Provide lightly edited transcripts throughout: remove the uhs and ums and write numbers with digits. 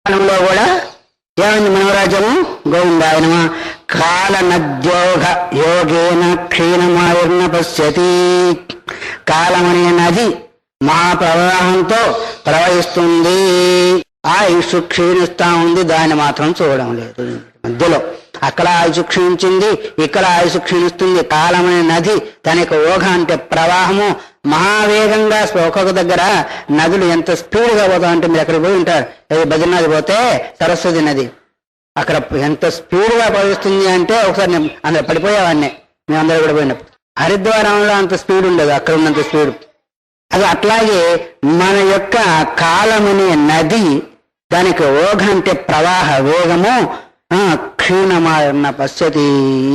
కాలంలో కూడా ఏమైంది మనోరాజ్యము గోవిందాయ నమ. కాల నద్యోగ యోగేన క్షీణమాయుర్న పశ్యతి. కాలమనే నది మహాప్రవాహంతో ప్రవహిస్తుంది, ఆయుష్ క్షీణిస్తా ఉంది, దాన్ని మాత్రం చూడడం లేదు. మధ్యలో అక్కడ ఆయుష్ క్షీణించింది, ఇక్కడ ఆయుష్ క్షీణిస్తుంది. కాలమనే నది తన యొక్క ఓఘ అంటే ప్రవాహము మహావేగంగా. ఒక్కొక్క దగ్గర నదులు ఎంత స్పీడ్గా పోతా అంటే మీరు అక్కడికి పోయి ఉంటారు, బద్రీనాథ్ పోతే సరస్వతి నది అక్కడ ఎంత స్పీడ్గా ప్రవహిస్తుంది అంటే ఒకసారి అందరు పడిపోయేవాడిని, మేమందరూ కూడా పోయినప్పుడు. హరిద్వారంలో అంత స్పీడ్ ఉండదు, అక్కడ ఉన్నంత స్పీడ్. అది అట్లాగే మన యొక్క కాలమనే నది దానికి ఓఘ అంటే ప్రవాహ వేగము క్షీణమాయన్న పశ్యతి.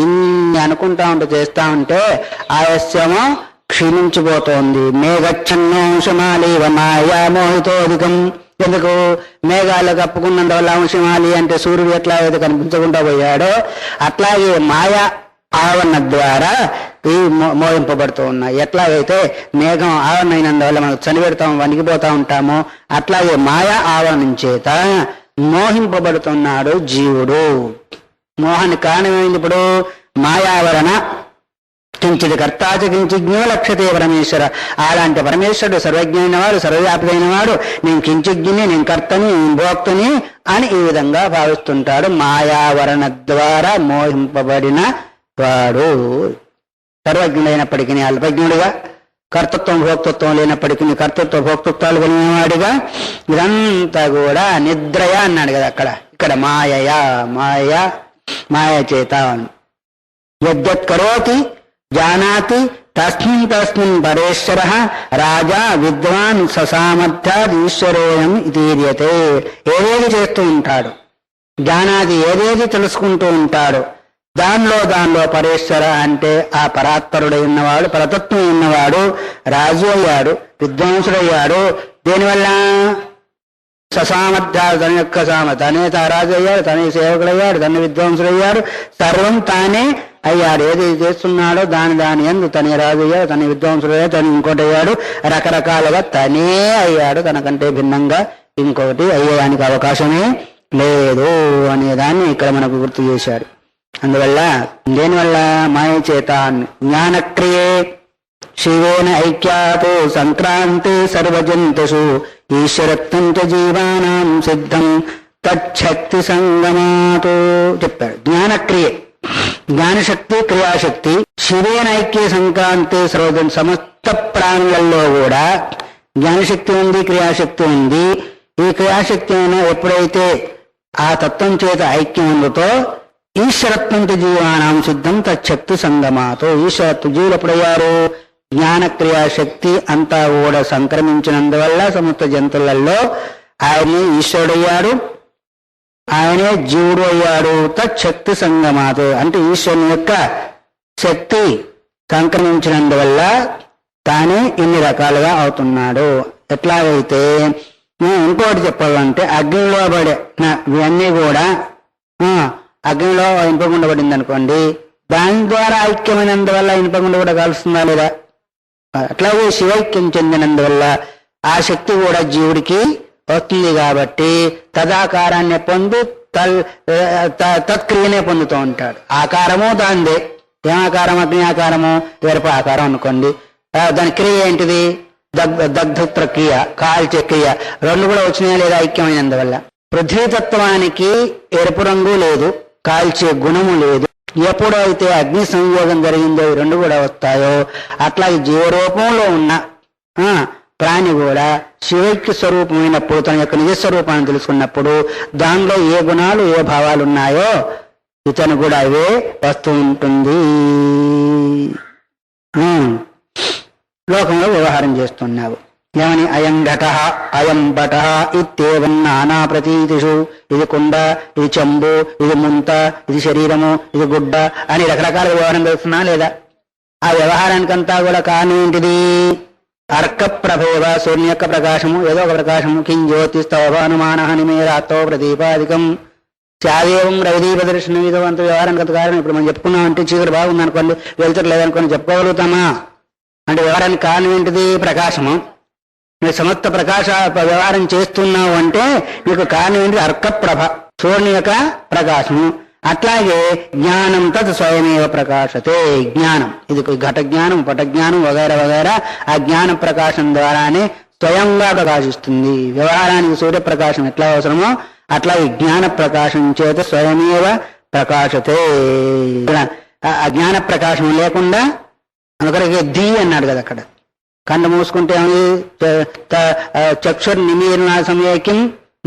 ఇన్ని అనుకుంటా ఉంటే చేస్తా ఉంటే ఆలస్యము క్షీణించిపోతోంది. మేఘచ్చన్నోంశమాలీవ మాయా మోహితోధికం. ఎందుకు మేఘాలు కప్పుకున్నందువల్ల అంశమాలి అంటే సూర్యుడు ఎట్లా అయితే కనిపించకుండా పోయాడో అట్లాగే మాయా ఆవరణ ద్వారా ఈ మోహింపబడుతూ ఉన్నాయి. ఎట్లాగైతే మేఘం ఆవరణ అయినందువల్ల మనకు చనిపెడతాం, వణికిపోతా ఉంటామో అట్లాగే మాయా ఆవరణం చేత మోహింపబడుతున్నాడు జీవుడు. మోహానికి కారణమైంది ఇప్పుడు మాయావరణ. కించిది కర్తాచ కించిజ్ఞో లక్ష్యతే పరమేశ్వర. అలాంటి పరమేశ్వరుడు సర్వజ్ఞ అయిన వాడు, సర్వవ్యాపి అయిన వాడు, నేను కించిజ్ఞని, నేను కర్తని, నేను భోక్తని అని ఈ విధంగా భావిస్తుంటాడు. మాయావరణ ద్వారా మోహింపబడిన వాడు సర్వజ్ఞుడైనప్పటికీ అల్పజ్ఞుడిగా, కర్తృత్వం భోక్తృత్వం లేనప్పటికీ కర్తృత్వ భోక్తృత్వాలు కలిగిన వాడిగా, ఇదంతా కూడా నిద్రయ అన్నాడు కదా అక్కడ. ఇక్కడ మాయయా మాయా మాయ చేత యద్యత్ కరోతి జానాతి తస్మిన్ తస్మిన్ పరేశ్వర రాజా విద్వాన్ ససామర్థ్యాద్ ఈశ్వరోయం ఇతీర్యతే. ఏదేది చేస్తూ ఉంటాడు, జానాది ఏదేది తెలుసుకుంటూ ఉంటాడు, దానిలో పరేశ్వర అంటే ఆ పరాత్పరుడై ఉన్నవాడు, పరతత్వం ఉన్నవాడు రాజు అయ్యాడు, విద్వాంసుడయ్యాడు. దేనివల్ల ససామర్థ్యాలు తన యొక్క తనే రాజు అయ్యాడు, తనే సేవకుడయ్యాడు, తన విద్వాంసుడయ్యాడు, సర్వం తానే అయ్యాడు. ఏది చేస్తున్నాడో దాని ఎందు తనే రాజు అయ్యాడు, తన విద్వాంసుడయ్యాడు, తను ఇంకోటి అయ్యాడు. రకరకాలుగా తనే అయ్యాడు, తనకంటే భిన్నంగా ఇంకొకటి అయ్యేదానికి అవకాశమే లేదు అనేదాన్ని ఇక్కడ మనకు గుర్తు చేశాడు. అందువల్ల దేనివల్ల మాయ చేత జ్ఞానక్రియే శివేన ఐక్యాతో సంక్రాంతి సర్వజంతుషు ఈశ్వరత్వం చ జీవానాం సిద్ధం తచ్చక్తి సంగమాతో చెప్పాడు. జ్ఞానక్రియ, జ్ఞానశక్తి, క్రియాశక్తి. శివేన ఐక్య సంక్రాంతి సర్వజన్, సమస్త ప్రాణులలో కూడా జ్ఞానశక్తి ఉంది, క్రియాశక్తి ఉంది. ఈ క్రియాశక్తి ఎప్పుడైతే ఆ తత్వం చేత ఐక్యం ఉందో ఈశ్వరత్వం జీవానాం సిద్ధం తచ్చక్తి సంగమాతో. ఈశ్వరత్వ జీవులు ఎప్పుడయ్యారు? జ్ఞాన క్రియాశక్తి అంతా కూడా సంక్రమించినందువల్ల సమస్త జంతువులలో ఆయనే ఈశ్వరుడయ్యాడు, ఆయనే జీవుడు అయ్యాడు. తచ్చక్తి సంగమాతో అంటే ఈశ్వరుని యొక్క శక్తి సంక్రమించినందువల్ల తానే ఇన్ని రకాలుగా అవుతున్నాడు. ఎట్లాగైతే ఇంకోటి చెప్పాలంటే అగ్నిలో పడే ఇవన్నీ కూడా అగ్నిలో ఇనుపగుండ పడింది అనుకోండి, దాని ద్వారా ఐక్యమైనందువల్ల ఇనుపగుండ కూడా కాలుస్తుందా లేదా? అట్లాగే శివైక్యం చెందినందువల్ల ఆ శక్తి కూడా జీవుడికి వస్తుంది. కాబట్టి తదాకారాన్ని పొంది తత్క్రియనే పొందుతూ ఉంటాడు. ఆకారము దాందే. ఏమాకారం? అగ్ని ఆకారము, ఎరుపు ఆకారం అనుకోండి. దాని క్రియ ఏంటిది? దగ్ధత్ర క్రియ, కాల్చే క్రియ. రెండు కూడా వచ్చినాయా లేదా ఐక్యమైనందువల్ల? పృథ్వీతత్వానికి ఎరుపు రంగు లేదు, కాల్చే గుణము లేదు. ఎప్పుడైతే అగ్ని సంయోగం జరిగిందో ఈ రెండు కూడా వస్తాయో అట్లాగే జీవరూపంలో ఉన్న ప్రాణి కూడా శివైక్య స్వరూపమైనప్పుడు తన యొక్క నిజస్వరూపాన్ని తెలుసుకున్నప్పుడు దానిలో ఏ గుణాలు ఏ భావాలు ఉన్నాయో ఇతను కూడా అవే వస్తూ ఉంటుంది. లోకంలో వ్యవహారం చేస్తున్నావు. ఏమని? అయం ఘట అయం పట ఇత్యేవం నానా ప్రతీతిషు. ఇది కుండ, ఇది చెంబు, ఇది ముంత, ఇది శరీరము, ఇది గుడ్డ అని రకరకాల వ్యవహారం చేస్తున్నా లేదా? ఆ వ్యవహారానికంతా కూడా కారణం ఏంటిది? అర్క ప్రభేవ, సూర్యుని యొక్క ప్రకాశము, ఏదో ఒక ప్రకాశము. కిం జ్యోతిస్తవనుమాన నిమేరాతో ప్రదీపాధికం చాదేవం రవిదీప దర్శనం. ఇదో అంత వ్యవహారానికి అంత కారణం. ఇప్పుడు మనం చెప్పుకున్నామంటే చీకటి బాగుంది అనుకోండి, వెళ్తారు లేదనుకోండి, చెప్పుకోగలుగుతామా? అంటే వ్యవహారానికి కారణం ఏంటిది? ప్రకాశము. నువ్వు సమస్త ప్రకాశ వ్యవహారం చేస్తున్నావు అంటే నీకు కారణం ఏంటి? అర్కప్రభ, సూర్యుని యొక్క ప్రకాశము. అట్లాగే జ్ఞానం తత్ స్వయమేవ ప్రకాశతే. జ్ఞానం ఇది ఘట జ్ఞానం, పట జ్ఞానం వగైరా వగైరా ఆ జ్ఞాన ప్రకాశం ద్వారానే స్వయంగా ప్రకాశిస్తుంది. వ్యవహారానికి సూర్యప్రకాశం ఎట్లా అవసరమో అట్లా ఈ జ్ఞాన ప్రకాశం చేత స్వయమేవ ప్రకాశతే. ఆ జ్ఞాన ప్రకాశం లేకుండా ఒకరికి ధీ అన్నాడు కదా అక్కడ. కన్ను మూసుకుంటే చక్షుర్ నిమీర్ణ సమయకిం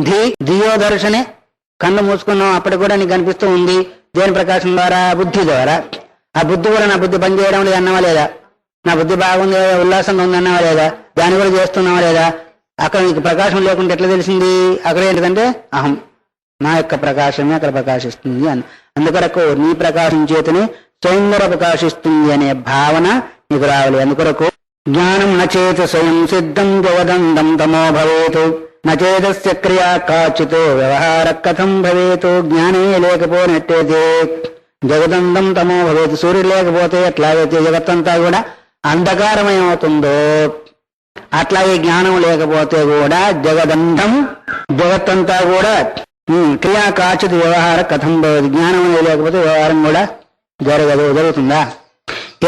ధీ ధియో దర్శనే. కన్ను మూసుకున్నాం అప్పటికి కూడా నీకు కనిపిస్తూ ఉంది. దేని ప్రకాశం ద్వారా? బుద్ధి ద్వారా. ఆ బుద్ధి కూడా నా బుద్ధి పని చేయడం లేదు అన్నవా లేదా? నా బుద్ధి బాగుంది, ఉల్లాసంగా ఉంది అన్నవా లేదా? దాన్ని కూడా చేస్తున్నావా లేదా? అక్కడ నీకు ప్రకాశం లేకుండా ఎట్లా తెలిసింది? అక్కడ ఏంటిదంటే అహం, నా యొక్క ప్రకాశమే అక్కడ ప్రకాశిస్తుంది అని. అందుకొరకు నీ ప్రకాశం చేతనే స్వయంగా ప్రకాశిస్తుంది అనే భావన నీకు రావాలి. అందుకొరకు జ్ఞానం నచేత స్వయం సిద్ధం జగదండం తమో భవేతు నచేతస్య క్రియా కాచితో వ్యవహార కథం భవేతు. జ్ఞానే లేకపోయినట్టయితే జగదండం తమో భవేతు. సూర్యుడు లేకపోతే ఎట్లాగైతే జగత్తంతా కూడా అంధకారమయమవుతుందో అట్లాగే జ్ఞానం లేకపోతే కూడా జగదండం జగత్తంతా కూడా క్రియా కాచిత్ వ్యవహార కథం భవేతు. జ్ఞానం లేకపోతే వ్యవహారం కూడా జరుగుతుందా?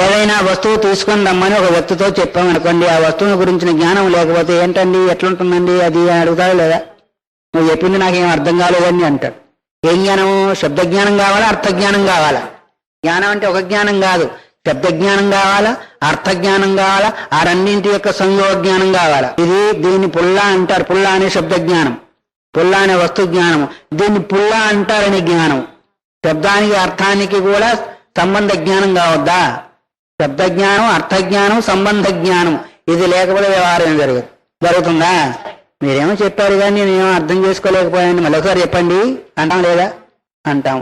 ఏదైనా వస్తువు తీసుకొని రమ్మని ఒక వ్యక్తితో చెప్పామనుకోండి, ఆ వస్తువుని గురించిన జ్ఞానం లేకపోతే ఏంటండి ఎట్లుంటుందండి అది అడుగుతాడు లేదా? నువ్వు చెప్పింది నాకేం అర్థం కాలేదని అంటాడు. ఏం జ్ఞానం? శబ్ద జ్ఞానం కావాలా, అర్థ జ్ఞానం కావాలా? జ్ఞానం అంటే ఒక జ్ఞానం కాదు, శబ్ద జ్ఞానం కావాలా, అర్థ జ్ఞానం కావాలా, ఆ రెండింటి యొక్క సంయోగ జ్ఞానం కావాలా. దీన్ని పుల్లా అంటారు. పుల్లా అనే శబ్ద జ్ఞానం, పుల్లా అనే వస్తు జ్ఞానము. దీన్ని పుల్లా అంటారని జ్ఞానం. శబ్దానికి అర్థానికి కూడా సంబంధ జ్ఞానం కావద్దా? శబ్ద జ్ఞానం, అర్థ జ్ఞానం, సంబంధ జ్ఞానం ఇది లేకపోతే వ్యవహారం జరుగుతుందా? మీరేమో చెప్పారు కానీ నేనేమో అర్థం చేసుకోలేకపోయాను, మళ్ళీసారి చెప్పండి అంటాం లేదా? అంటాం.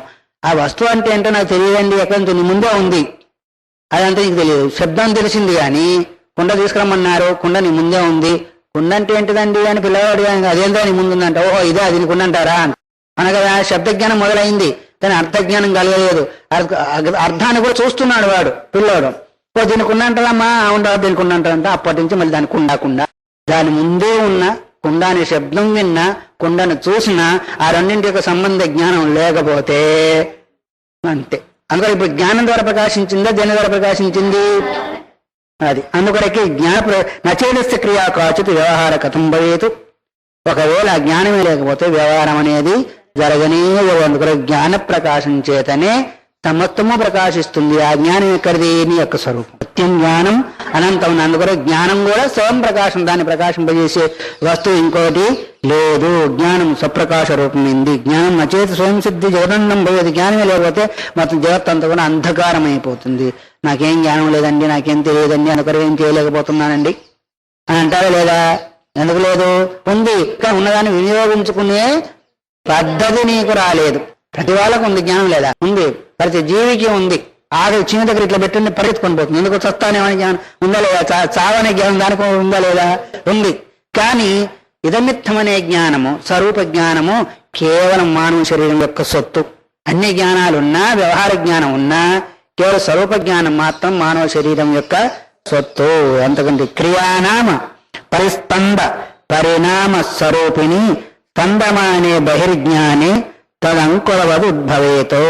ఆ వస్తువు అంటే ఏంటో నాకు తెలియదండి, ఎక్కడ నీ ముందే ఉంది, అదంతా నీకు తెలియదు. శబ్దం తెలిసింది కానీ కుండ తీసుకురమ్మన్నారు, కుండ నీ ముందే ఉంది. కుండ అంటే ఏంటిదండి అని పిల్లవాడు అదేందో నీ ముందు ఉందంట. ఓహో ఇదే అది నీ కుండ అంటారా అనగా శబ్ద జ్ఞానం మొదలైంది కానీ అర్థజ్ఞానం కలగలేదు. అర్థాన్ని కూడా చూస్తున్నాడు వాడు పిల్లోడు. ఓ దీనికి ఉండంటారమ్మా, అవునా దీనికి ఉండంటారంట. అప్పటి నుంచి మళ్ళీ దానికి కుండ దాని ముందే ఉన్న కుండాని శబ్దం విన్నా, కుండను చూసినా ఆ రెండింటి యొక్క సంబంధ జ్ఞానం లేకపోతే అంతే. అందుకని ఇప్పుడు జ్ఞానం ద్వారా ప్రకాశించిందా, దేని ద్వారా ప్రకాశించింది? అది. అందుకొరకే నచేతస్య క్రియా కాచిత్ వ్యవహార కథం భవేతు. ఒకవేళ ఆ జ్ఞానమే లేకపోతే వ్యవహారం అనేది జరగనే. అందుకని జ్ఞాన ప్రకాశం చేతనే సమస్తము ప్రకాశిస్తుంది. ఆ జ్ఞానం ఎక్కడిది? నీ యొక్క స్వరూపం. సత్యం జ్ఞానం అనంతం. అందుకని జ్ఞానం కూడా స్వయం ప్రకాశం, దాన్ని ప్రకాశింపజేసే వస్తువు ఇంకోటి లేదు. జ్ఞానం స్వప్రకాశ రూపమైంది. జ్ఞానం నచేత స్వయం సిద్ధి జగదండం భవేది. జ్ఞానమే లేకపోతే మొత్తం జగత్ అంతా కూడా అంధకారం అయిపోతుంది. నాకేం జ్ఞానం లేదండి, నాకేం తెలియదండి, అనుకరం ఏం చేయలేకపోతున్నానండి అని అంటారా లేదా? ఎందుకు లేదు? ఉంది. కానీ ఉన్నదాన్ని వినియోగించుకునే పద్ధతి నీకు రాలేదు. ప్రతి వాళ్ళకు ఉంది జ్ఞానం లేదా? ఉంది. ప్రతి జీవికి ఉంది. ఆవిడ చిన్న దగ్గర ఇట్లా పెట్టండి పరిగెత్తుకొని పోతుంది. ఎందుకు చస్తానేమని జ్ఞానం ఉందా లేదా? చావనే జ్ఞానం దానికి ఉందా లేదా? ఉంది. కానీ ఇదమిత్తమనే జ్ఞానము, స్వరూప జ్ఞానము కేవలం మానవ శరీరం యొక్క సొత్తు. అన్ని జ్ఞానాలున్నా, వ్యవహార జ్ఞానం ఉన్నా, కేవలం స్వరూప జ్ఞానం మాత్రం మానవ శరీరం యొక్క సొత్తు. అంతకంటే క్రియానామ పరిస్పంద పరిణామ స్వరూపిణి స్పందమానే బహిర్జ్ఞానే తదంకురవదు ఉద్భవేతో.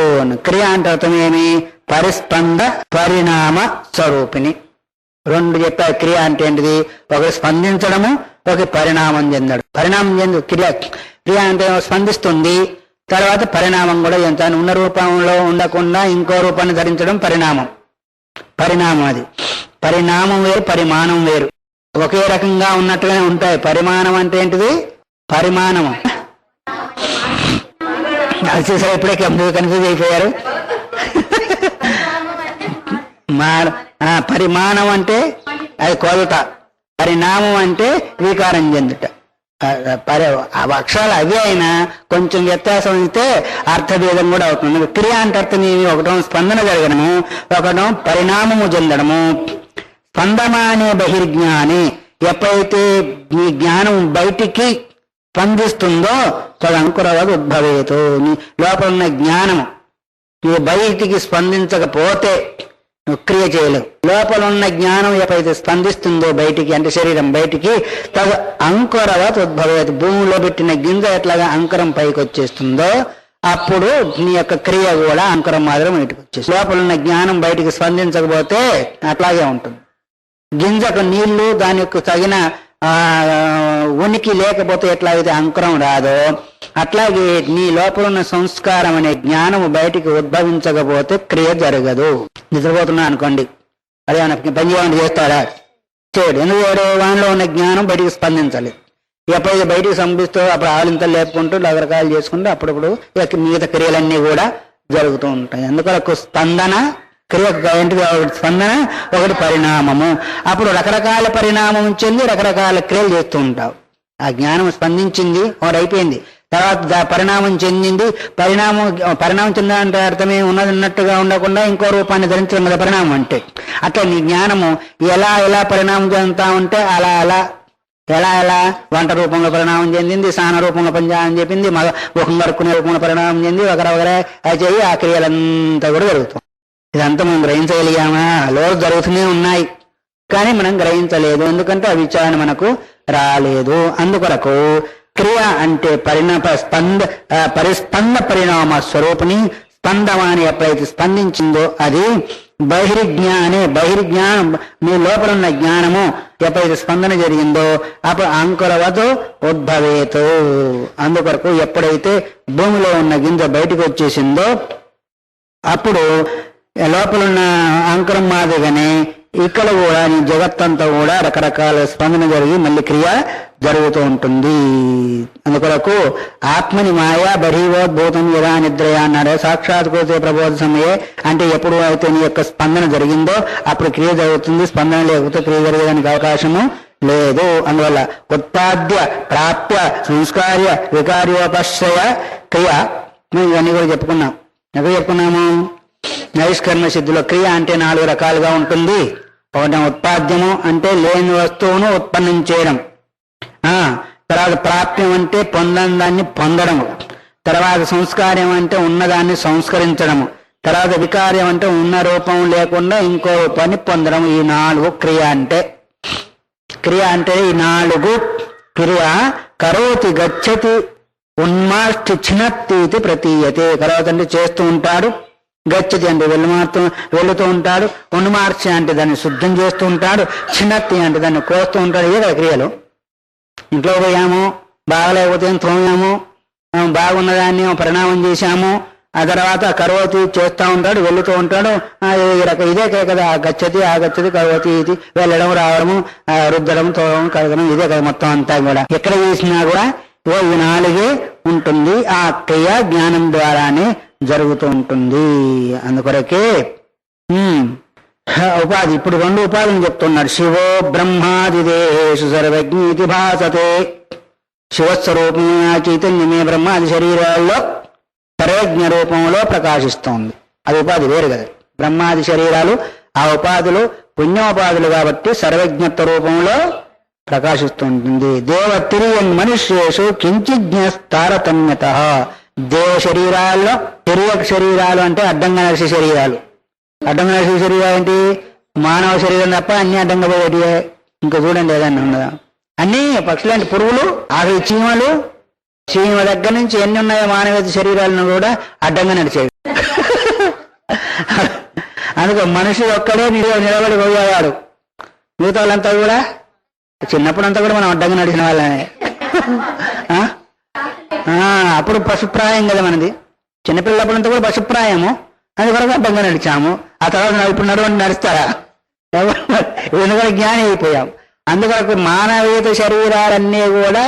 క్రియ అంటే అర్థమేమి? పరిస్పంద పరిణామ స్వరూపిణి. రెండు చెప్పారు. క్రియ అంటే ఏంటిది? ఒకటి స్పందించడము, ఒక పరిణామం చెందడం. పరిణామం చెందు క్రియ అంటే స్పందిస్తుంది, తర్వాత పరిణామం కూడా చెందుతాను. ఉన్న రూపంలో ఉండకుండా ఇంకో రూపాన్ని ధరించడం పరిణామం. అది పరిణామం వేరు, పరిమాణం వేరు. ఒకే రకంగా ఉన్నట్టుగానే ఉంటాయి. పరిమాణం అంటే ఏంటిది? పరిమాణము. అది చూసారు, ఇప్పుడే కన్ఫ్యూజ్ అయిపోయారు. పరిమాణం అంటే అది కొలత, పరిణామం అంటే వికారం చెందుట. అక్షరాలు అవి అయినా కొంచెం వ్యత్యాసం అయితే అర్థభేదం కూడా అవుతుంది. క్రియ అంటే అర్థం ఏమి? ఒకటం స్పందన జరగడము, ఒకటం పరిణామము చెందడము. స్పందమానే బహిర్జ్ఞాని. ఎప్పుడైతే నీ జ్ఞానం బయటికి స్పందిస్తుందో తదంకురవదు ఉద్భవేతో. నీ లోపల ఉన్న జ్ఞానము నువ్వు బయటికి స్పందించకపోతే క్రియ చేయలేవు. లోపల ఉన్న జ్ఞానం ఎప్పుడైతే స్పందిస్తుందో బయటికి, అంటే శరీరం బయటికి, తదు అంకురవత్ ఉద్భవేత్, భూమిలో పెట్టిన గింజ ఎట్లాగా అంకురం పైకి వచ్చేస్తుందో అప్పుడు నీ యొక్క క్రియ కూడా అంకురం మాత్రం బయటకు వచ్చేస్తుంది. లోపల ఉన్న జ్ఞానం బయటికి స్పందించకపోతే అట్లాగే ఉంటుంది. గింజకు నీళ్లు దాని యొక్క తగిన ఉనికి లేకపోతే ఎట్లాగైతే అంకురం రాదో అట్లాగే నీ లోపల ఉన్న సంస్కారం అనే జ్ఞానము బయటికి ఉద్భవించకపోతే క్రియ జరగదు. నిద్రపోతున్నా అనుకోండి, అదే పని చేయమని చేస్తాడా? చేయడు. ఎందుకు చేయడు? వానిలో ఉన్న జ్ఞానం బయటికి స్పందించాలి. ఎప్పుడైతే బయటికి సంపిస్తూ అప్పుడు ఆలింతలు లేపుకుంటూ రకరకాలు చేసుకుంటూ అప్పుడప్పుడు మిగతా క్రియలన్నీ కూడా జరుగుతూ ఉంటాయి. అందుకొరకు స్పందన క్రియ ఏంటిది? ఒకటి స్పందన, ఒకటి పరిణామము. అప్పుడు రకరకాల పరిణామం చెంది రకరకాల క్రియలు చేస్తూ ఉంటావు. ఆ జ్ఞానం స్పందించింది, ఒకటి అయిపోయింది. తర్వాత పరిణామం చెందింది. పరిణామం చెందాలంటే అర్థమే ఉన్నట్టుగా ఉండకుండా ఇంకో రూపాన్ని ధరించడం కదా పరిణామం అంటే. అట్లా నీ జ్ఞానము ఎలా ఎలా పరిణామం చెందుతా ఉంటే అలా అలా ఎలా వంట రూపంలో పరిణామం చెందింది, స్నాన రూపంలో పనిచేయాలని చెప్పింది, ముఖం కరుక్కునే రూపంలో పరిణామం చెంది ఒకరొకరే చెయ్యి ఆ క్రియలంతా కూడా జరుగుతుంది. ఇదంతా మనం గ్రహించగలిగామా? లోటు జరుగుతూనే ఉన్నాయి కానీ మనం గ్రహించలేదు. ఎందుకంటే ఆ విచారణ మనకు రాలేదు. అందుకొరకు క్రియ అంటే పరిస్పంద పరిణామ స్వరూపిణి. స్పందమాని ఎప్పుడైతే స్పందించిందో అది బహిర్జ్ఞానం, మీ లోపల ఉన్న జ్ఞానము ఎప్పుడైతే స్పందన జరిగిందో అప్పుడు అంకురవత్ ఉద్భవేత్. అందుకొరకు ఎప్పుడైతే భూమిలో ఉన్న గింజ బయటకు వచ్చేసిందో అప్పుడు లోపలున్న అంకురం మాదిరిగానే ఇక్కడ కూడా నీ జగత్తంతా కూడా రకరకాల స్పందన జరిగి మళ్ళీ క్రియ జరుగుతూ ఉంటుంది. అందుకొరకు ఆత్మని మాయా బహిర్వోద్భూతం యదా నిద్రయ అన్నాడు. సాక్షాత్కృతే ప్రబోధ సమయే అంటే ఎప్పుడు అయితే నీ యొక్క స్పందన జరిగిందో అప్పుడు క్రియ జరుగుతుంది. స్పందన లేకపోతే క్రియ జరగడానికి అవకాశము లేదు. అందువల్ల ఉత్పాద్య ప్రాప్య సంస్కార్య వికార్యోపశ్రయ క్రియ ఇవన్నీ కూడా చెప్పుకున్నాం. ఎక్కడ చెప్పుకున్నాము? నైష్కర్మ సిద్ధిలో క్రియ అంటే 4 రకాలుగా ఉంటుంది. ఒకటి ఉత్పాద్యము అంటే లేని వస్తువును ఉత్పన్నం చేయడం. తర్వాత ప్రాప్యం అంటే పొందని దాన్ని పొందడము. తర్వాత సంస్కార్యం అంటే ఉన్నదాన్ని సంస్కరించడము. తర్వాత వికార్యం అంటే ఉన్న రూపం లేకుండా ఇంకో రూపాన్ని పొందడం. ఈ 4 క్రియ అంటే. ఈ 4 క్రియ కరోతి గచ్చతి ఉన్మాష్టి చినత్తి ప్రతీయతే. కరోతి అంటే చేస్తూ ఉంటాడు, గచ్చతి అంటే వెళుతూ ఉంటాడు, ఉన్మార్చి అంటే దాన్ని శుద్ధం చేస్తూ ఉంటాడు, చిన్నత్తి అంటే దాన్ని కోస్తూ ఉంటాడు. ఇదే కదా క్రియలు. ఇంట్లో పోయాము, బాగలేకపోతే తోమాము, బాగున్నదాన్ని పరిణామం చేశాము, ఆ తర్వాత కరోతి చేస్తూ ఉంటాడు, వెళుతూ ఉంటాడు. ఇదే కదా గచ్చతి ఆగచ్చతి కరోతి. ఇది వెళ్ళడం రావడము, రుద్దడం తోమడం కడగడం ఇదే కదా మొత్తం అంతా కూడా. ఎక్కడ చేసినా కూడా ఈ 4 ఉంటుంది. ఆ క్రియ జ్ఞానం ద్వారానే జరుగుతూ ఉంటుంది. అందుకొరకే ఉపాధి. ఇప్పుడు 2 ఉపాధులు చెప్తున్నాడు. శివో బ్రహ్మాదిదేషు సర్వజ్ఞీతి భాసతే. శివస్వరూపమైన చైతన్యమే బ్రహ్మాది శరీరాల్లో సర్వజ్ఞ రూపంలో ప్రకాశిస్తోంది. అది ఉపాధి వేరు కదా. బ్రహ్మాది శరీరాలు ఆ ఉపాధులు పుణ్యోపాధులు కాబట్టి సర్వజ్ఞత్వ రూపంలో ప్రకాశిస్తుంటుంది. దేవ తిరియన్ మనుష్యేషు కించిజ్ఞస్తారతమ్యత. దేవ శరీరాల్లో తిరియక్ శరీరాలు అంటే అడ్డంగా నడిచే శరీరాలు. అడ్డంగా నడిచే శరీరాలు ఏంటి? మానవ శరీరం తప్ప అన్ని అడ్డంగా పోయేటి. ఇంకా చూడండి ఏదన్నా ఉన్నదా? అన్ని పక్షులాంటి పురుగులు, ఆఖరి చీమలు, చీమ దగ్గర నుంచి ఎన్ని ఉన్నాయో మానవ శరీరాలను కూడా అడ్డంగా నడిచేవి. అందుకే మనిషి ఒక్కడే నిలబడి పోయేవాడు. మిగతా వాళ్ళంతా కూడా చిన్నప్పుడంతా కూడా మనం అడ్డంగా నడిచిన వాళ్ళనే. అప్పుడు పశుప్రాయం కదా మనది. చిన్నపిల్లప్పుడంతా కూడా పశుప్రాయము, అది వరకు అడ్డంగా నడిచాము. ఆ తర్వాత ఇప్పుడు నడుస్తారా? ఎందుకంటే జ్ఞాని అయిపోయాం. అందుకొరకు మానవీయత శరీరాలన్నీ కూడా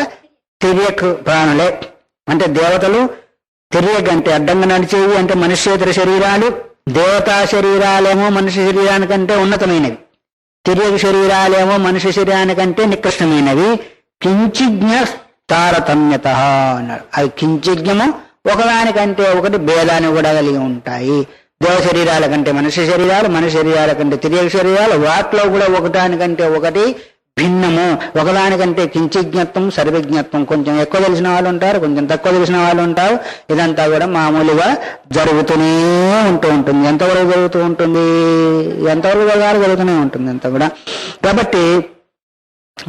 తిరియక్ ప్రాణులే. అంటే దేవతలు తిరియక్ అంటే అడ్డంగా నడిచేవి, అంటే మనుష్యేతర శరీరాలు. దేవతా శరీరాలేమో మనుష్య శరీరానికంటే ఉన్నతమైనవి, తిరియక్ శరీరాలేమో మనుష్య శరీరానికంటే నికృష్టమైనవి. కించిజ్ఞ తారతమ్యత అన్నాడు. అది కించిజ్ఞము ఒకదానికంటే ఒకటి భేదాన్ని కూడా కలిగి ఉంటాయి. దేవ శరీరాల కంటే మనుష్య శరీరాలు, మనుష్య శరీరాల కంటే తిరియక్ శరీరాలు, వాటిలో కూడా ఒకదానికంటే ఒకటి భిన్నము. ఒకదానికంటే కించిజ్ఞత్వం సర్వజ్ఞత్వం. కొంచెం ఎక్కువ తెలిసిన వాళ్ళు ఉంటారు, కొంచెం తక్కువ తెలిసిన వాళ్ళు ఉంటారు. ఇదంతా కూడా మామూలుగా జరుగుతూనే ఉంటుంది. ఎంతవరకు జరుగుతూ ఉంటుంది, ఎంతవరకు జరుగుతూనే ఉంటుంది అంతా కూడా. కాబట్టి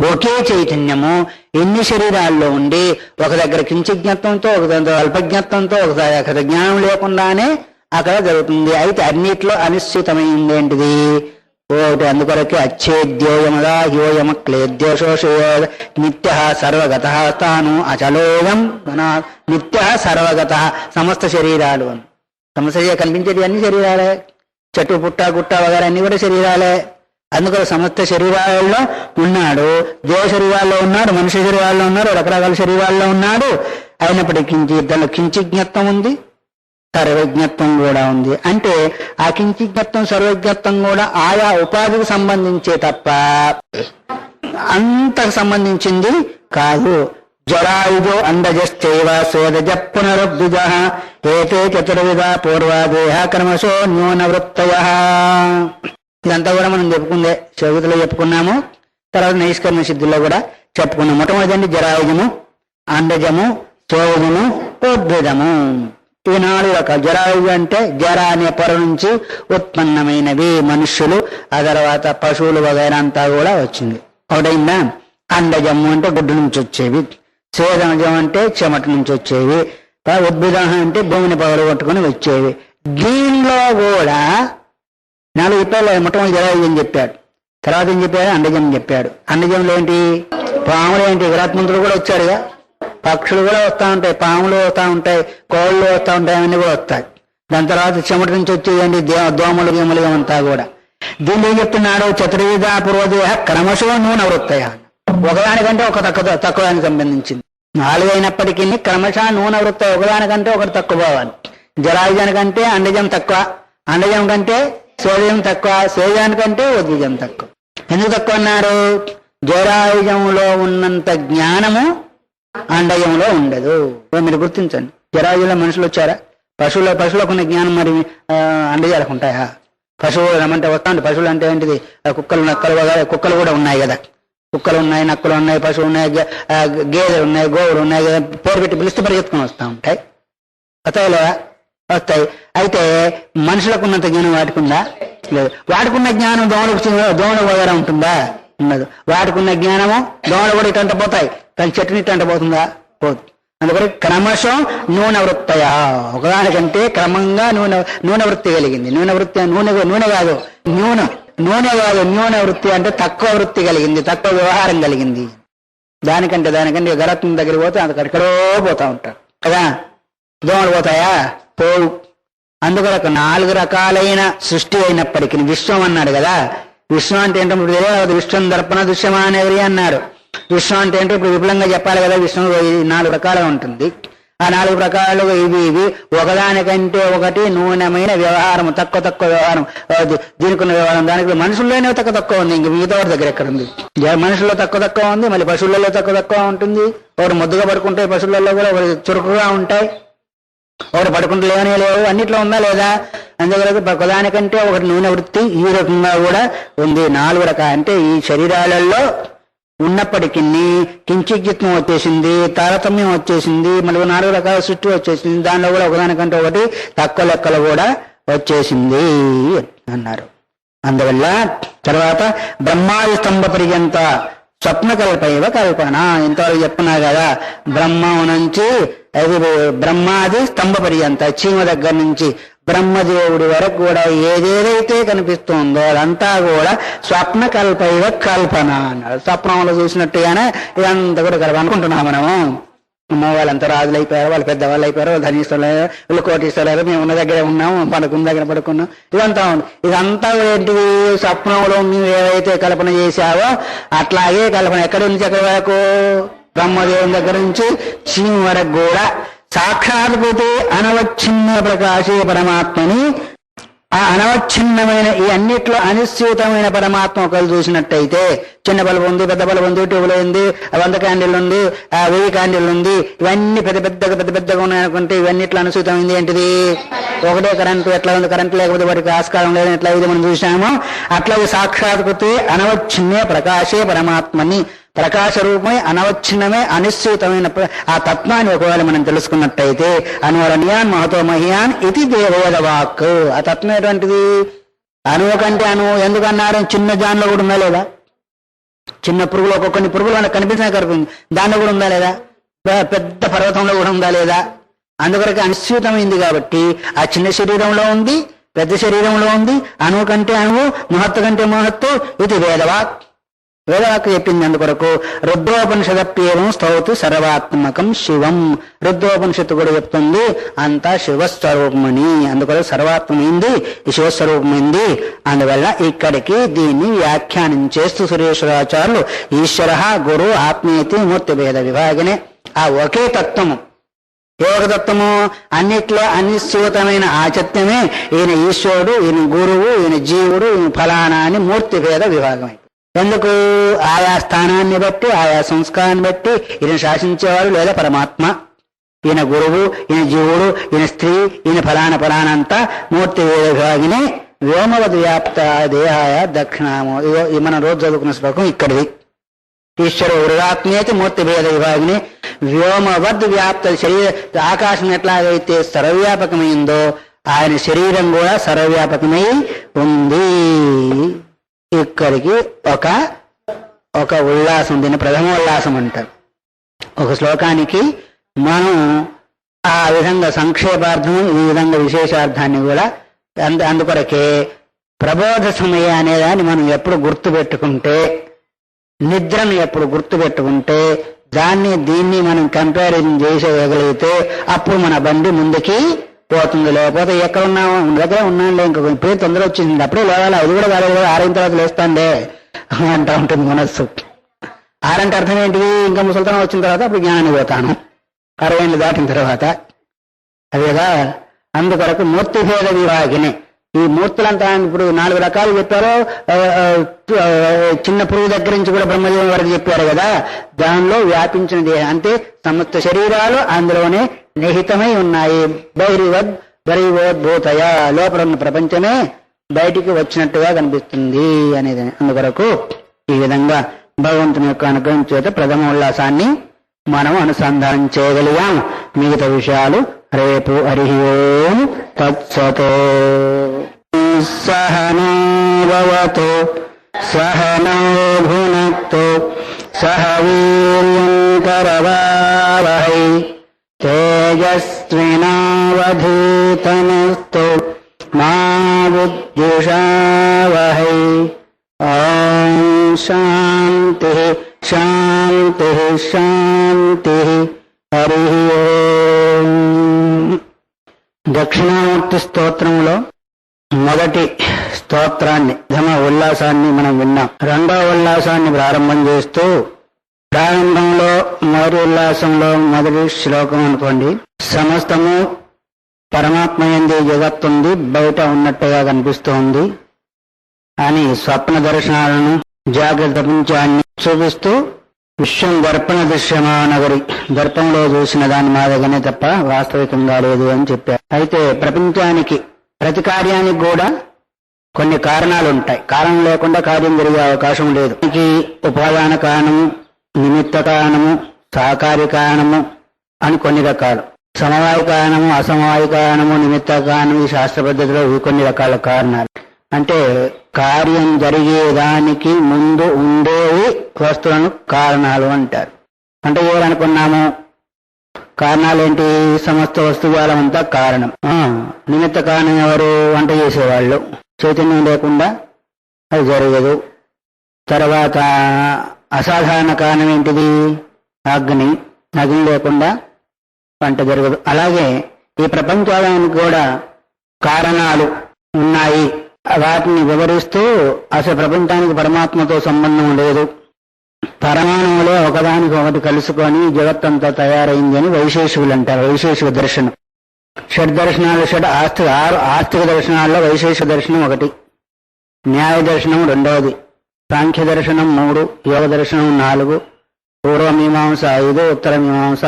ఒకే చైతన్యము ఎన్ని శరీరాల్లో ఉండి ఒక దగ్గర కించిజ్ఞత్వంతో, ఒక దగ్గర అల్పజ్ఞత్వంతో, ఒక దగ్గర జ్ఞానం లేకుండానే అక్కడ జరుగుతుంది. అయితే అన్నిట్లో అనిశ్చితమైంది ఏంటిది ఒకటి. అందుకొరకే అచ్ఛేద్యోయమదా యోయమ క్లేద్యోషోషయో నిత్య సర్వగత తాను అచలోయం నిత్య సర్వగత. సమస్త శరీరాలు, సమస్త కనిపించేది అన్ని శరీరాలే. చెట్టు పుట్ట గుట్ట వగైరా అన్ని కూడా శరీరాలే. అందుకని సమస్త శరీరాల్లో ఉన్నాడు. దేవ శరీరాల్లో ఉన్నాడు, మనుష్య శరీరాల్లో ఉన్నాడు, రకరకాల శరీరాల్లో ఉన్నాడు. అయినప్పటికీ దానిలో కించిజ్ఞత్వం ఉంది, సర్వజ్ఞత్వం కూడా ఉంది. అంటే ఆ కించిజ్ఞత్వం సర్వజ్ఞత్వం కూడా ఆయా ఉపాధికి సంబంధించే తప్ప అంతకు సంబంధించింది కాదు. జరాయుజో అండజశ్చైవ స్వేదజ పునరుద్విజ ఏతే చతుర్విధ పూర్వాదేహ క్రమశో న్యూనవృత్తయ. ఇదంతా కూడా మనం చెప్పుకుందే, చవితిలో చెప్పుకున్నాము, తర్వాత నైష్కర్మ సిద్ధుల్లో కూడా చెప్పుకున్నాం. మొట్టమొదటి జరాయుజము, అండజము, సోజము, ఉద్భిజము. ఈ 4 రకాలు. జరాయుజు అంటే జర అనే పొర నుంచి ఉత్పన్నమైనవి మనుష్యులు, ఆ తర్వాత పశువులు వగైరా అంతా కూడా వచ్చింది. ఒకటైందా. అండజము అంటే గుడ్డు నుంచి వచ్చేవి, స్వేదజం అంటే చెమట నుంచి వచ్చేవి, ఉద్భిజం అంటే భూమిని పగలు కొట్టుకుని వచ్చేవి. దీనిలో కూడా 4 చెప్పారు. మొట్టమొదటి జరాయుజం అని చెప్పాడు, తర్వాత ఏం చెప్పాడు, అండజం చెప్పాడు. అండజంలో ఏంటి, పాములు ఏంటి, విరాత్మంతుడు కూడా వచ్చాడుగా, పక్షులు కూడా వస్తూ ఉంటాయి, పాములు వస్తూ ఉంటాయి, కోళ్ళు వస్తూ ఉంటాయి, అవన్నీ కూడా వస్తాయి. దాని తర్వాత చెమట నుంచి వచ్చేయండి దోమలు గీమలు అంతా కూడా. దీన్ని ఏం చెప్తున్నాడు, చతుర్విధ పూర్వదేహ క్రమశో నూనవృత్తయ. ఒకదానికంటే ఒక తక్కువదానికి సంబంధించింది. 4 అయినప్పటికీ క్రమశ నూనవృత్తయ, ఒకదానికంటే ఒకటి తక్కువ పోవాలి. జరాయుజానికంటే అండజం తక్కువ, అండజం కంటే స్వేదజం తక్కువ, స్వేదానికంటే ఉద్విజం తక్కువ. ఎందుకు తక్కువ అన్నారు, జరాయుజంలో ఉన్నంత జ్ఞానము అండజంలో ఉండదు. మీరు గుర్తించండి, జరాయుజంలో మనుషులు వచ్చారా, పశువులకు ఉన్న జ్ఞానం మరి అండజాలకు ఉంటాయా? పశువులు రమ్మంటే వస్తా ఉంటాయి. పశువులు అంటే ఏంటిది, కుక్కలు నక్కలు వగైరా, కుక్కలు కూడా ఉన్నాయి కదా, కుక్కలు ఉన్నాయి, నక్కలు ఉన్నాయి, పశువులు ఉన్నాయి, గేదెలు ఉన్నాయి, గోవులు ఉన్నాయి కదా, పేరు పెట్టి పిలిస్తే పరిగెత్తుకొని వస్తూ ఉంటాయి. వస్తాయిలే, వస్తాయి. అయితే మనుషులకు ఉన్నంత జ్ఞానం వాటికి ఉందా? లేదు. వాటికున్న జ్ఞానం దోమలకు వగైరా ఉంటుందా? ఉండదు. వాటికున్న జ్ఞానము దోమలు కూడా ఇటంట పోతాయి, కానీ చెట్టుని ఇటంట పోతుందా? పోదు. అందుకని క్రమశం నూనవృత్తయ, ఒకదానికంటే క్రమంగా నూనె వృత్తి కలిగింది. నూనె వృత్తి నూనె కాదు, న్యూన వృత్తి అంటే తక్కువ వృత్తి కలిగింది, తక్కువ వ్యవహారం కలిగింది. దానికంటే గరత్నం దగ్గరికి పోతే ఎక్కడో పోతా ఉంటారు కదా, దోమలు పోతాయా? పోవు. అందుకొరకు 4 రకాలైన సృష్టి అయినప్పటికీ విశ్వం అన్నాడు కదా. విశ్వం అంటే ఏంటో ఇప్పుడు తెలియదు. విశ్వం దర్పణ దృశ్యమానవి అన్నారు. విశ్వం అంటే ఏంటో ఇప్పుడు విపులంగా చెప్పాలి కదా. విశ్వం 4 రకాలుగా ఉంటుంది. ఆ 4 ప్రకారాలుగా ఇవి ఒకదానికంటే ఒకటి నూనెమైన వ్యవహారం, తక్కువ వ్యవహారం. దీనికి ఉన్న వ్యవహారం దానికి మనుషుల్లోనే తక్కువ ఉంది. ఇంక మిగతా వారి దగ్గర ఎక్కడ ఉంది? మనుషుల్లో తక్కువ ఉంది, మళ్ళీ పశువులలో తక్కువ ఉంటుంది. ఒకటి ముద్దుగా పడుకుంటాయి, పశువులలో కూడా చురుకుగా ఉంటాయి, ఒకటి పడుకుంటూ లేవు. అన్నిట్లో ఉందా లేదా? అందువల్ల ఒకదానికంటే ఒకటి నూనె వృత్తి ఈ రకంగా కూడా ఉంది. 4 రకాలు అంటే ఈ శరీరాలలో ఉన్నప్పటికీ కించిజ్ఞత్వం వచ్చేసింది, తారతమ్యం వచ్చేసింది, మళ్ళీ 4 రకాల సృష్టి వచ్చేసింది. దానిలో కూడా ఒకదానికంటే ఒకటి తక్కువ లెక్కలు కూడా వచ్చేసింది అన్నారు. అందువల్ల తర్వాత బ్రహ్మాది స్తంభ పర్యంత స్వప్నకల్పైవ కల్పన. ఇంతవరకు చెప్పున్నా కదా, బ్రహ్మం నుంచి అది బ్రహ్మాది స్తంభ పర్యంత, చీమ దగ్గర నుంచి బ్రహ్మదేవుడి వరకు కూడా ఏదేదైతే కనిపిస్తుందో అదంతా కూడా స్వప్నకల్పైవ కల్పన అన్నాడు. స్వప్నంలో చూసినట్టుగానే ఇదంతా కూడా కల్పన అనుకుంటున్నాం మనము. వాళ్ళంతా రాజులు అయిపోయారు, వాళ్ళు పెద్దవాళ్ళు అయిపోయారు, వాళ్ళు ధనిస్తులు, వీళ్ళు కోటీస్తున్నారు, మేము ఉన్న దగ్గరే ఉన్నాము, పడుకున్న దగ్గర పడుకున్నాం, ఇదంతా ఉంది. ఇదంతా ఏంటిది? స్వప్నంలో మేము ఏవైతే కల్పన చేశావో అట్లాగే కల్పన. ఎక్కడి నుంచి ఎక్కడి వరకు? బ్రహ్మదేవుని దగ్గర నుంచి చీమ వరకు కూడా సాక్షాత్కృతే అనవచ్ఛిన్న ప్రకాశే పరమాత్మని, ఆ అనవచ్ఛిన్నమైన ఈ అన్నిట్లో అనిశ్చితమైన పరమాత్మ ఒకరు చూసినట్టయితే, చిన్న బల్బు ఉంది, పెద్ద బల్బు ఉంది, ట్యూబ్లో ఉంది, 100 క్యాండిల్ ఉంది, 1000 క్యాండిల్ ఉంది, ఇవన్నీ పెద్ద పెద్దగా ఉన్నాయనుకుంటే ఇవన్నిట్లో అనుసూతమైంది ఏంటిది? ఒకటే కరెంటు ఎట్లా ఉంది, కరెంటు లేకపోతే వాటికి ఆస్కారం లేదని ఎట్లా అయితే మనం చూసామో అట్లాగే సాక్షాత్కృతే అనవచ్ఛిన్నే ప్రకాశే పరమాత్మని, ప్రకాశ రూపమై అనవచ్ఛిన్నమే అనిశ్చితమైన ఆ తత్వాన్ని ఒకవేళ మనం తెలుసుకున్నట్టయితే అనువరణీయాన్ మహతో మహియాన్ ఇది వేదవాక్. ఆ తత్వం ఎటువంటిది? అణువు కంటే అణువు ఎందుకన్నారు? చిన్న జాన్లో కూడా ఉందా లేదా? చిన్న పురుగులు కొన్ని పురుగులు మనకు కనిపించిన కరుపుంది, దానిలో కూడా ఉందా లేదా? పెద్ద పర్వతంలో కూడా ఉందా లేదా? అందుకొరకు అనిశ్చితమైంది కాబట్టి ఆ చిన్న శరీరంలో ఉంది, పెద్ద శరీరంలో ఉంది. అణువు కంటే అణువు, మహత్తు కంటే మహత్తు. ఇది వేదవాక్. వేదవాక్ చెప్పింది. అందుకొరకు రుద్రోపనిషదప్యేవం స్తౌతు సర్వాత్మకం శివం. రుద్రోపనిషత్తు కూడా చెప్తుంది అంతా శివస్వరూపమని. అందుకొరకు సర్వాత్మైంది, ఈ శివస్వరూపమైంది. అందువల్ల ఇక్కడికి దీన్ని వ్యాఖ్యానం చేస్తూ సురేశ్వరాచార్యులు ఈశ్వర గురు ఆత్మీయతి మూర్తి భేద విభాగనే ఆ ఒకే తత్వము, యోగ తత్వము అన్నిట్లో అనిశ్చితమైన ఆచత్యమే ఈయన ఈశ్వరుడు, ఈయన గురువు, ఈయన జీవుడు, ఈయన ఫలానా అని మూర్తి భేద విభాగమే. ఎందుకు? ఆయా స్థానాన్ని బట్టి, ఆయా సంస్కారాన్ని బట్టి ఈయన శాసించేవారు లేదా పరమాత్మ, ఈయన గురువు, ఈయన జీవుడు, ఈయన స్త్రీ, ఈయన ఫలానా ఫలానంతా మూర్తి భేద విభాగిని. వ్యోమవద్ వ్యాప్త దేహాయ దక్షిణామో. ఇదో మనం రోజు చదువుకున్న శ్లోకం ఇక్కడిది. ఈశ్వరు వృదాత్మేతి మూర్తి భేద విభాగిని వ్యోమవద్ వ్యాప్త శరీర. ఆకాశం ఎట్లాగైతే సర్వవ్యాపకమైందో ఆయన శరీరం కూడా సర్వవ్యాపకమై ఉంది. ఇక్కడికి ఒక ఉల్లాసం, దీన్ని ప్రథమ ఉల్లాసం అంటారు. ఒక శ్లోకానికి మనం ఆ విధంగా సంక్షేపార్థం, ఈ విధంగా విశేషార్థాన్ని కూడా అందుకొరకే ప్రబోధ సమయ అనేదాన్ని మనం ఎప్పుడు గుర్తుపెట్టుకుంటే, నిద్రను ఎప్పుడు గుర్తుపెట్టుకుంటే, దీన్ని మనం కంపారిజన్ చేసేయగలిగితే అప్పుడు మన బండి ముందుకి పోతుంది. లేకపోతే ఎక్కడ ఉన్నాము, దగ్గర ఉన్నానులే, ఇంకొక ఇప్పుడే తొందర వచ్చింది, అప్పుడే లేవాలి, అది కూడా కాలేదు, 6 తర్వాత లేస్తాండే అంటూ ఉంటుంది మనస్సు. 6 అంటే అర్థం ఏంటిది? ఇంకా ముసలితనం వచ్చిన తర్వాత అప్పుడు జ్ఞానాన్ని పోతాను, 60 ఏళ్ళు దాటిన తర్వాత. అదేగా అందుకొరకు మూర్తిభేద విభాగిని. ఈ మూర్తులంతా ఇప్పుడు 4 రకాలు చెప్పారు. చిన్న పురుగు దగ్గర నుంచి కూడా బ్రహ్మదేవం వరకు చెప్పారు కదా. దానిలో వ్యాపించిన దేహం అంటే సమస్త శరీరాలు అందులోనే నిహితమై ఉన్నాయి. బహిర్వద్భూతయ, లోపల ఉన్న ప్రపంచమే బయటికి వచ్చినట్టుగా కనిపిస్తుంది అనేది. అందుకొరకు ఈ విధంగా భగవంతుని యొక్క అనుగ్రహం చేత ప్రథమ ఉల్లాసాన్ని మనం అనుసంధానం చేయగలిగాం. మిగతా విషయాలు రేపు. హరి ఓం తత్సతో. సహనో భవతు సహనో భునక్తు సహ వీర్యం కరవావహై తేజస్వినావధీతమస్తు మా విద్విషావహై. ఓం శాంతి శాంతి శాంతి. హరి ఓం. దక్షిణామూర్తి స్తోత్రంలో మొదటి స్తోత్రాన్ని, ధమ ఉల్లాసాన్ని మనం విన్నాం. రెండవ ఉల్లాసాన్ని ప్రారంభం చేస్తూ, ప్రారంభంలో మొదటి ఉల్లాసంలో మొదటి శ్లోకం అనుకోండి, సమస్తము పరమాత్మ యందే జగత్తుంది, బయట ఉన్నట్టుగా కనిపిస్తోంది అని స్వప్న దర్శనాలను, జాగ్రత్త ప్రపంచాన్ని చూపిస్తూ విశ్వం దర్పణ దృశ్యమానగరి, దర్పంలో చూసిన దాని మాదిరిగానే తప్ప వాస్తవికంగా లేదు అని చెప్పారు. అయితే ప్రపంచానికి, ప్రతి కార్యానికి కూడా కొన్ని కారణాలు ఉంటాయి. కారణం లేకుండా కార్యం జరిగే అవకాశం లేదు. దీనికి ఉపాదాన కారణము, నిమిత్త కారణము, సహకారి కారణము అని కొన్ని రకాలు. సమవాయ కారణము, అసమవాయ కారణము, నిమిత్త కారణము, ఈ శాస్త్ర పద్ధతిలో ఇవి కొన్ని రకాల కారణాలు. అంటే కార్యం జరిగేదానికి ముందు ఉండేవి వస్తువులను కారణాలు అంటారు. అంటే ఎవరనుకున్నాము, కారణాలేంటి? సమస్త వస్తుజాలం అంతా కారణం. నిమిత్త కారణం ఎవరు? వంట చేసేవాళ్ళు. చైతన్యం లేకుండా అది జరగదు. తర్వాత అసాధారణ కారణం ఏంటిది? అగ్ని. అగ్ని లేకుండా వంట జరగదు. అలాగే ఈ ప్రపంచానికి కూడా కారణాలు ఉన్నాయి. వాటిని వివరిస్తూ అసలు ప్రపంచానికి పరమాత్మతో సంబంధం లేదు, పరమాణువులే ఒకదానికి ఒకటి కలుసుకొని జగత్తంతా తయారైంది అని వైశేషికులు అంటారు. వైశేషిక దర్శనం. షడ్దర్శనాలు, ఆస్తిక దర్శనాల్లో వైశేషిక దర్శనం ఒకటి, న్యాయ దర్శనం రెండవది, సాంఖ్య దర్శనం 3, యోగ దర్శనం 4, పూర్వమీమాంస 5, ఉత్తర మీమాంస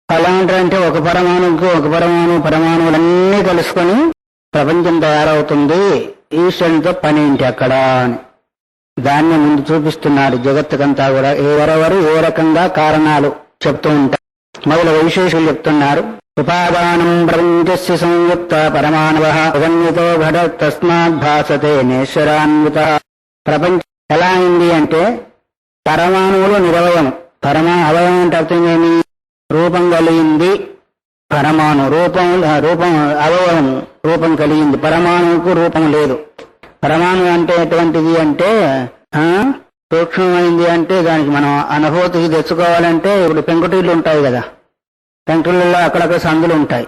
ఎలా ఉంటారంటే ఒక పరమాణువుకు ఒక పరమాణువులన్నీ కలుసుకొని ప్రపంచం తయారవుతుంది, ఈశ్వరునితో పని ఏంటి అక్కడ అని దాన్ని ముందు చూపిస్తున్నారు. జగత్తుకంతా కూడా ఎవరెవరు ఏ రకంగా కారణాలు చెప్తూ ఉంటారు. మొదలు వైశేషులు చెప్తున్నారు. ఉపాదానం ప్రపంచస్య సంయుక్త పరమాణవ అవన్యతో ఘట తస్మాత్ భాసతే నేశ్వరాన్విత. ప్రపంచం ఎలా అయింది అంటే పరమాణువులు నిరవయం. అవయవం అంటే అర్థం ఏమి? రూపం కలిగింది పరమాణు, అవయవం రూపం కలిగింది. పరమాణువుకు రూపం లేదు. పరమాణు అంటే ఎటువంటిది అంటే సూక్ష్మమైంది. అంటే దానికి మనం అనుభూతికి తెచ్చుకోవాలంటే ఇప్పుడు పెంకుటిళ్ళు ఉంటాయి కదా, పెంకుటిళ్ళలో అక్కడక్కడ సందులు ఉంటాయి.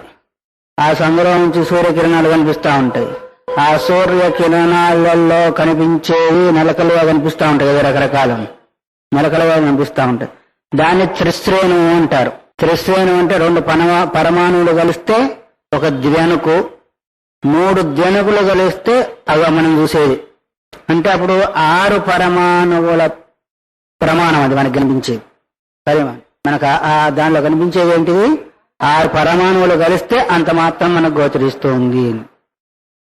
ఆ సందులో నుంచి సూర్యకిరణాలు కనిపిస్తూ ఉంటాయి. ఆ సూర్యకిరణాలలో కనిపించేవి నలకలుగా కనిపిస్తూ ఉంటాయి కదా, రకరకాల నలకలుగా కనిపిస్తూ ఉంటాయి. దాన్ని త్రిశ్రేణు అంటారు. త్రిశ్రేణు అంటే 2 పరమాణువులు కలిస్తే ఒక ద్వెనుకు, 3 ద్వెనుకులు కలిస్తే అవి మనం చూసేది. అంటే అప్పుడు 6 పరమాణువుల ప్రమాణం అది మనకు కనిపించేది. పరిమాణం మనకు దానిలో కనిపించేది ఏంటిది? 6 పరమాణువులు కలిస్తే అంత మాత్రం మనకు గోచరిస్తూ ఉంది.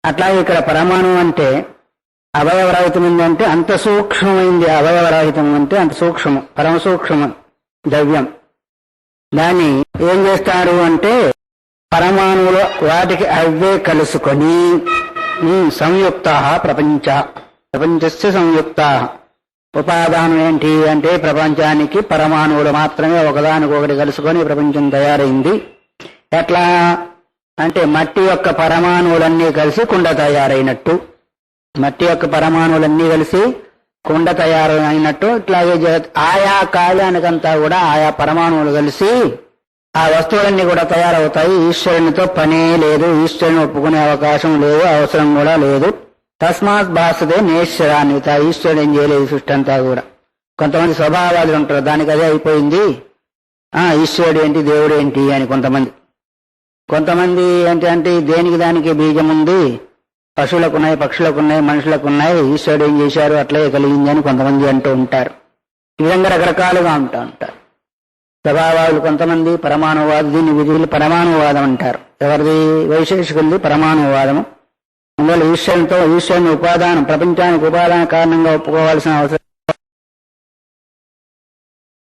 అట్లాగే ఇక్కడ పరమాణువు అంటే అవయవరహితం అంటే అంత సూక్ష్మమైంది. అవయవరహితం అంటే అంత సూక్ష్మం, పరమ సూక్ష్మం ద్రవ్యం. దాన్ని ఏం చేస్తారు అంటే పరమాణువులు వాటికి అవే కలుసుకొని సంయుక్త ప్రపంచస్య సంయుక్త. ఉపాదానం ఏంటి అంటే ప్రపంచానికి పరమాణువులు మాత్రమే ఒకదానికొకటి కలుసుకొని ప్రపంచం తయారైంది. ఎట్లా అంటే మట్టి యొక్క పరమాణువులన్నీ కలిసి కుండ తయారైనట్టు, మట్టి యొక్క పరమాణువులన్నీ కలిసి కుండ తయారైనట్టు ఇట్లాగే ఆయా కాలానికంతా కూడా ఆయా పరమాణువులు కలిసి ఆ వస్తువులన్నీ కూడా తయారవుతాయి. ఈశ్వరునితో పనే లేదు, ఈశ్వరుని ఒప్పుకునే అవకాశం లేదు, అవసరం కూడా లేదు. తస్మాత్ భాసతే నేశ్వరాన్విత. ఈశ్వరుడు ఏం చేయలేదు సృష్టి అంతా కూడా. కొంతమంది స్వభావాలు ఉంటారు, దానికి అదే అయిపోయింది, ఈశ్వరుడు ఏంటి దేవుడు ఏంటి అని. కొంతమంది అంటే దేనికి దానికి బీజం ఉంది, పశువులకున్నాయి, పక్షులకున్నాయి, మనుషులకున్నాయి, ఈశ్వరుడు ఏం చేశారు అట్లే కలిగింది అని కొంతమంది అంటూ ఉంటారు. ఈ విధంగా రకరకాలుగా ఉంటూ ఉంటారు స్వభావాలు. కొంతమంది పరమాణువాదం, దీన్ని విధులు పరమాణువాదం అంటారు. ఎవరిది? వైశేషికులది పరమాణువాదము. అందువల్ల ఈశ్వరుని ఉపాదానం, ప్రపంచానికి ఉపాదాన కారణంగా ఒప్పుకోవాల్సిన అవసరం